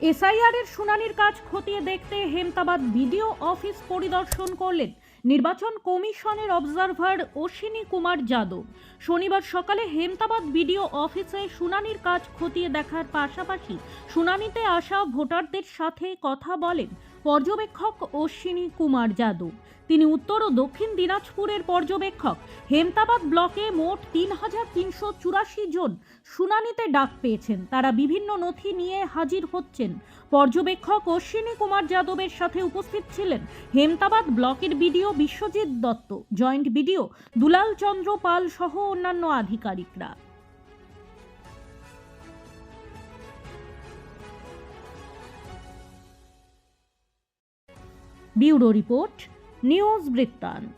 এসআইআরের শুনানির কাজ খতিয়ে দেখতে হেমতাবাদ বিডিও অফিস পরিদর্শন করলেন নির্বাচন কমিশনের অবজারভার অশ্বিনী কুমার যাদব। শনিবার সকালে হেমতাবাদ বিডিও অফিসে শুনানির কাজ খতিয়ে দেখার পাশাপাশি শুনানিতে আসা ভোটারদের সাথে কথা বলেন পর্যবেক্ষক অশ্বিনী কুমার যাদব। তিনি উত্তর ও দক্ষিণ দিনাজপুরের পর্যবেক্ষক। হেমতাবাদ ব্লকে মোট ৩,৩৮৪ জন শুনানিতে ডাক পেয়েছেন। তারা বিভিন্ন নথি নিয়ে হাজির হচ্ছেন। পর্যবেক্ষক অশ্বিনী কুমার যাদবের সাথে উপস্থিত ছিলেন হেমতাবাদ ব্লকের BDO Biswajit Dutta, joint BDO Dulal Chandra Pal সহ অন্যান্য আধিকারিকরা। Bureau report, news Brittanto.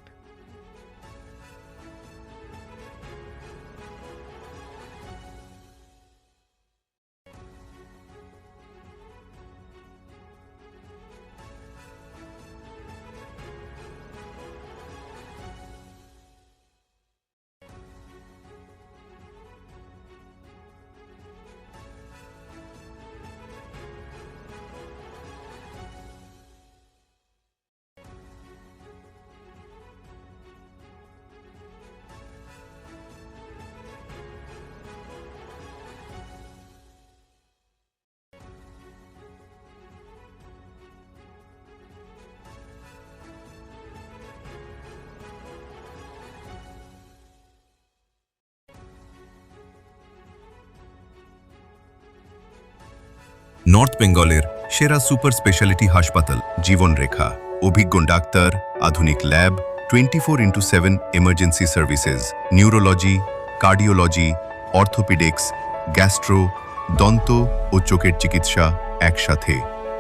North বেঙ্গলের সেরা সুপার স্পেশালিটি হাসপাতাল জীবনরেখা, অভিজ্ঞ ডাক্তার, আধুনিক lab, 24x7 emergency services, neurology, cardiology, orthopaedics, gastro, দন্ত ও চোখের চিকিৎসা একসাথে,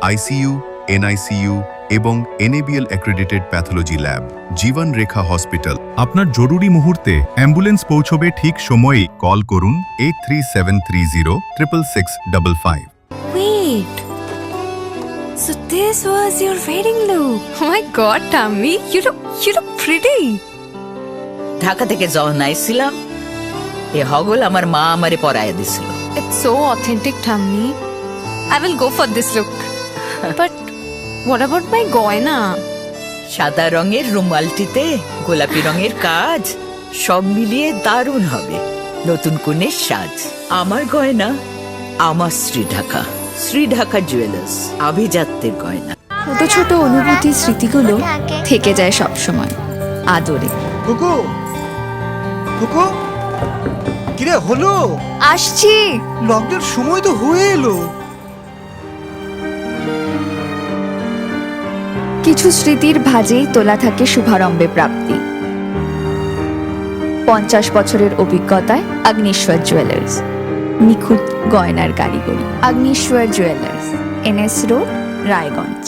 আইসিইউ, এনআইসিইউ এবং NABL accredited pathology lab. Jibanrekha hospital. আপনার জরুরি মুহূর্তে অ্যাম্বুলেন্স পৌঁছবে ঠিক সময়ে। কল করুন 83730 66655। Wait, so this was your wedding look. Oh my god, Tammy, you look pretty. Dhaka থেকে যখন আইছিলাম এ হগল আমার মা আমারে পরাইয়া দিছিল। It's so authentic, Tammy. I will go for this look. But what about my goina? সাদা রঙের রুমালটিতে গোলাপি রঙের কাজ, সব মিলিয়ে দারুণ হবে নতুন কনের সাজ। আমার গয়না আমার শ্রী ঢাকা জুয়েলার্স, আভিজাত্যের গয়না। ছোট ছোট অনুভূতি, স্মৃতিগুলো থেকে যায় সব সময় আদরে। কুকু কুকু, কিরে হলো? আসছি। লকডাউন সময় তো হয়ে এলো। কিছু স্মৃতির ভাজেই তোলা থাকে শুভারম্ভে প্রাপ্তি। 50 বছরের অভিজ্ঞতায় আগ্নেশ্বর জুয়েলার্স, নিখুঁত গয়নার কারিগরি। Agneshwar jewellers, NS road, Raiganj.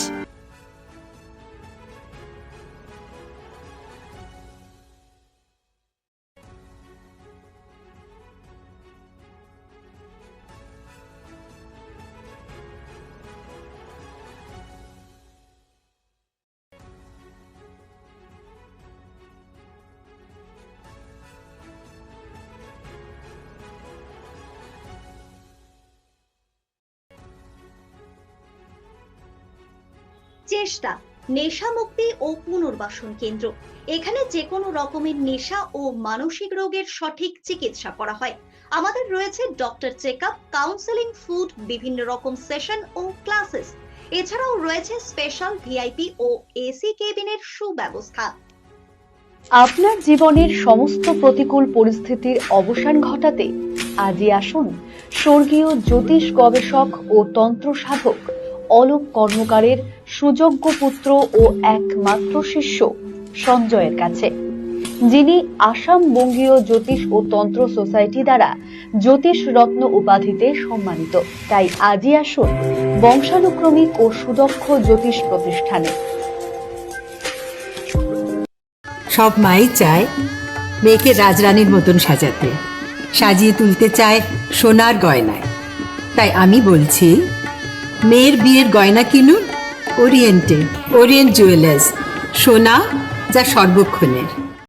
চেষ্টা নেশা মুক্তি ও পুনর্বাসন কেন্দ্র। এখানে যে কোনো রকমের নেশা ও মানসিক রোগের সঠিক চিকিৎসা করা হয়। আমাদের রয়েছে ডক্টর চেকআপ, কাউন্সেলিং, ফুড, বিভিন্ন রকম সেশন ও ক্লাসেস। এছাড়াও রয়েছে স্পেশাল ভিআইপি ও এসি কেবিনের সুব্যবস্থা। আপনার জীবনের সমস্ত প্রতিকূল পরিস্থিতির অবসান ঘটাতে আজই আসুন স্বর্গীয় জ্যোতিষ গবেষক ও তন্ত্র সাধক অলোক কর্মকারের সুযোগ্য পুত্র ও একমাত্র শিষ্য সঞ্জয়ের কাছে, যিনি আসাম বঙ্গীয় জ্যোতিষ ও তন্ত্র সোসাইটি দ্বারা জ্যোতিষ রত্ন উপাধিতে সম্মানিত। তাই আজই আসুন বংশানুক্রমিক ও সুদক্ষ জ্যোতিষ প্রতিষ্ঠানে। সব মাই চায় মেয়েকে রাজরানীর মতন সাজাতে, সাজিয়ে তুলতে চায় সোনার গয়নায়। তাই আমি বলছি, মেয়ের বিয়ের গয়না কিনুন ওরিয়েন্ট জুয়েলার্স, সোনা যা সর্বক্ষণের।